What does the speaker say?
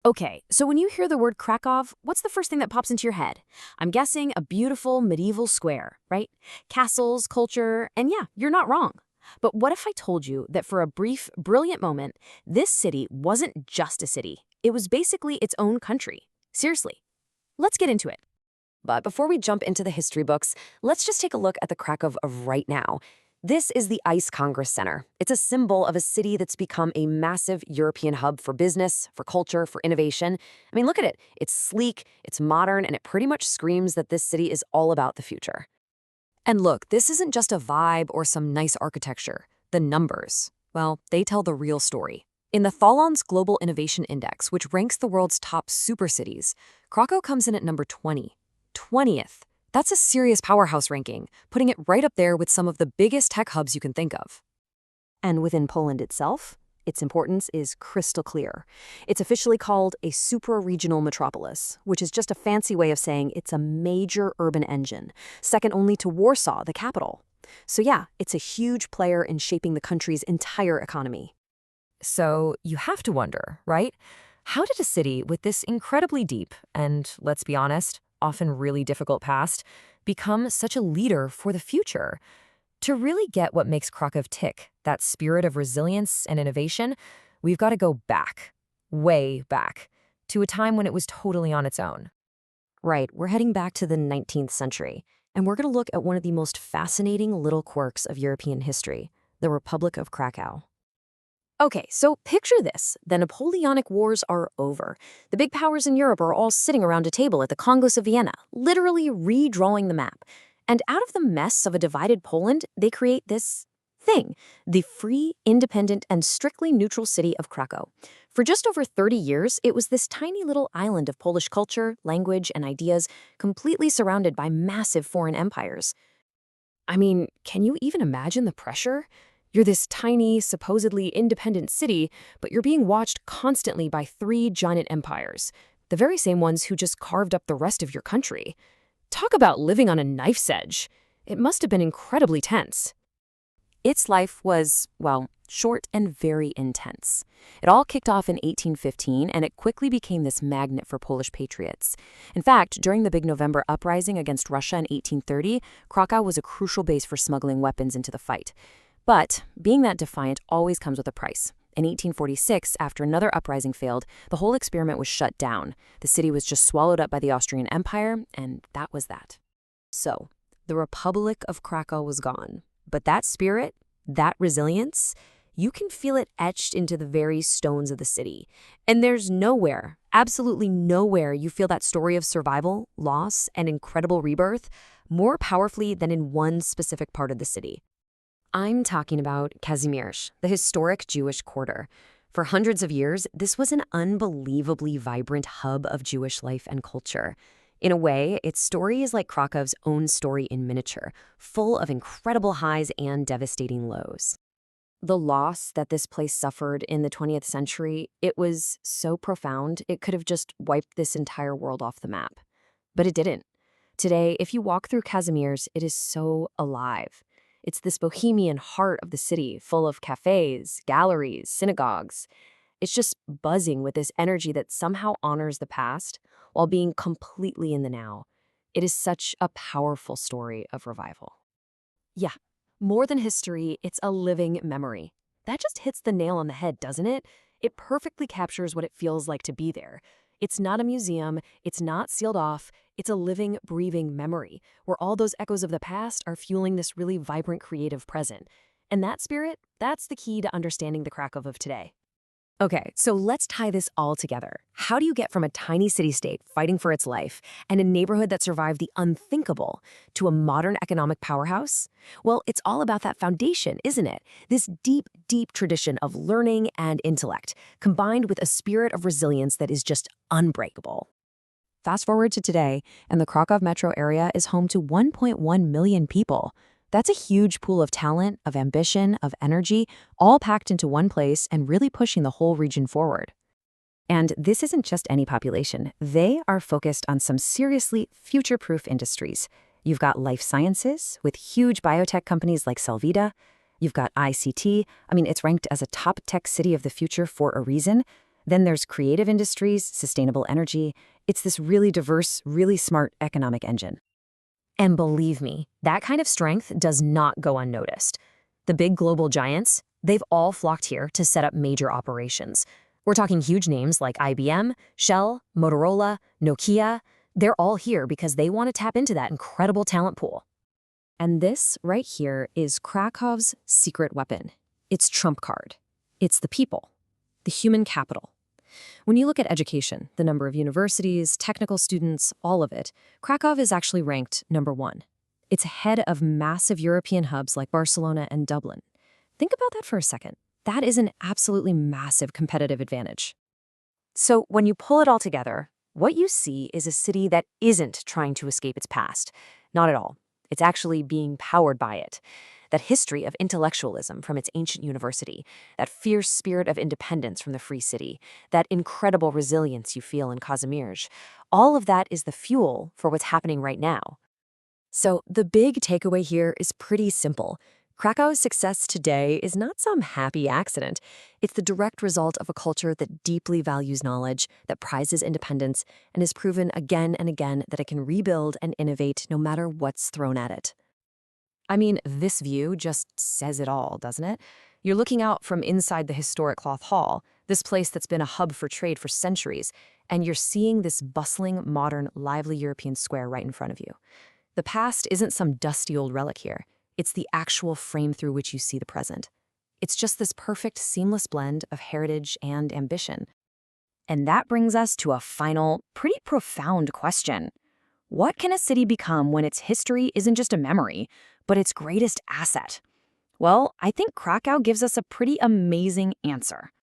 Okay, so when you hear the word Krakow, what's the first thing that pops into your head? I'm guessing a beautiful medieval square, right? Castles, culture, and yeah, you're not wrong. But what if I told you that for a brief, brilliant moment, this city wasn't just a city? It was basically its own country. Seriously, let's get into it. But before we jump into the history books, let's just take a look at the Krakow of right now. This is the ICE Congress Centre. It's a symbol of a city that's become a massive European hub for business, for culture, for innovation. I mean, look at it. It's sleek, it's modern, and it pretty much screams that this city is all about the future. And look, this isn't just a vibe or some nice architecture. The numbers, well, they tell the real story. In the Thalan's Global Innovation Index, which ranks the world's top supercities, Krakow comes in at number 20. 20th. That's a serious powerhouse ranking, putting it right up there with some of the biggest tech hubs you can think of. And within Poland itself, its importance is crystal clear. It's officially called a supra-regional metropolis, which is just a fancy way of saying it's a major urban engine, second only to Warsaw, the capital. So yeah, it's a huge player in shaping the country's entire economy. So you have to wonder, right? How did a city with this incredibly deep and, let's be honest, often really difficult past, become such a leader for the future? To really get what makes Krakow tick, that spirit of resilience and innovation, we've got to go back, way back, to a time when it was totally on its own. Right, we're heading back to the 19th century, and we're going to look at one of the most fascinating little quirks of European history, the Republic of Krakow. Okay, so picture this. The Napoleonic Wars are over. The big powers in Europe are all sitting around a table at the Congress of Vienna, literally redrawing the map. And out of the mess of a divided Poland, they create this thing, the free, independent, and strictly neutral city of Krakow. For just over 30 years, it was this tiny little island of Polish culture, language, and ideas, completely surrounded by massive foreign empires. I mean, can you even imagine the pressure? You're this tiny, supposedly independent city, but you're being watched constantly by three giant empires, the very same ones who just carved up the rest of your country. Talk about living on a knife's edge. It must have been incredibly tense. Its life was, well, short and very intense. It all kicked off in 1815, and it quickly became this magnet for Polish patriots. In fact, during the Big November uprising against Russia in 1830, Krakow was a crucial base for smuggling weapons into the fight. But being that defiant always comes with a price. In 1846, after another uprising failed, the whole experiment was shut down. The city was just swallowed up by the Austrian Empire, and that was that. So, the Republic of Krakow was gone. But that spirit, that resilience, you can feel it etched into the very stones of the city. And there's nowhere, absolutely nowhere, you feel that story of survival, loss, and incredible rebirth more powerfully than in one specific part of the city. I'm talking about Kazimierz, the historic Jewish quarter. For hundreds of years, this was an unbelievably vibrant hub of Jewish life and culture. In a way, its story is like Krakow's own story in miniature, full of incredible highs and devastating lows. The loss that this place suffered in the 20th century, it was so profound, it could have just wiped this entire world off the map. But it didn't. Today, if you walk through Kazimierz, it is so alive. It's this bohemian heart of the city, full of cafes, galleries, synagogues. It's just buzzing with this energy that somehow honors the past while being completely in the now. It is such a powerful story of revival. Yeah, more than history, it's a living memory. That just hits the nail on the head, doesn't it? It perfectly captures what it feels like to be there. It's not a museum, it's not sealed off, it's a living, breathing memory, where all those echoes of the past are fueling this really vibrant, creative present. And that spirit, that's the key to understanding the Krakow of today. Okay, so let's tie this all together. How do you get from a tiny city-state fighting for its life and a neighborhood that survived the unthinkable to a modern economic powerhouse? Well, it's all about that foundation, isn't it? This deep, deep tradition of learning and intellect, combined with a spirit of resilience that is just unbreakable. Fast forward to today, and the Krakow metro area is home to 1.1 million people. That's a huge pool of talent, of ambition, of energy, all packed into one place and really pushing the whole region forward. And this isn't just any population. They are focused on some seriously future-proof industries. You've got life sciences with huge biotech companies like Celvita. You've got ICT. It's ranked as a top tech city of the future for a reason. Then there's creative industries, sustainable energy. It's this really diverse, really smart economic engine. And believe me, that kind of strength does not go unnoticed. The big global giants, they've all flocked here to set up major operations. We're talking huge names like IBM, Shell, Motorola, Nokia. They're all here because they want to tap into that incredible talent pool. And this right here is Krakow's secret weapon. It's trump card. It's the people, the human capital. When you look at education, the number of universities, technical students, all of it, Krakow is actually ranked #1. It's ahead of massive European hubs like Barcelona and Dublin. Think about that for a second. That is an absolutely massive competitive advantage. So when you pull it all together, what you see is a city that isn't trying to escape its past. Not at all. It's actually being powered by it. That history of intellectualism from its ancient university, that fierce spirit of independence from the free city, that incredible resilience you feel in Kazimierz, all of that is the fuel for what's happening right now. So the big takeaway here is pretty simple. Krakow's success today is not some happy accident. It's the direct result of a culture that deeply values knowledge, that prizes independence, and has proven again and again that it can rebuild and innovate no matter what's thrown at it. I mean, this view just says it all, doesn't it? You're looking out from inside the historic Cloth Hall, this place that's been a hub for trade for centuries, and you're seeing this bustling, modern, lively European square right in front of you. The past isn't some dusty old relic here. It's the actual frame through which you see the present. It's just this perfect, seamless blend of heritage and ambition. And that brings us to a final, pretty profound question. What can a city become when its history isn't just a memory, but its greatest asset? Well, I think Krakow gives us a pretty amazing answer.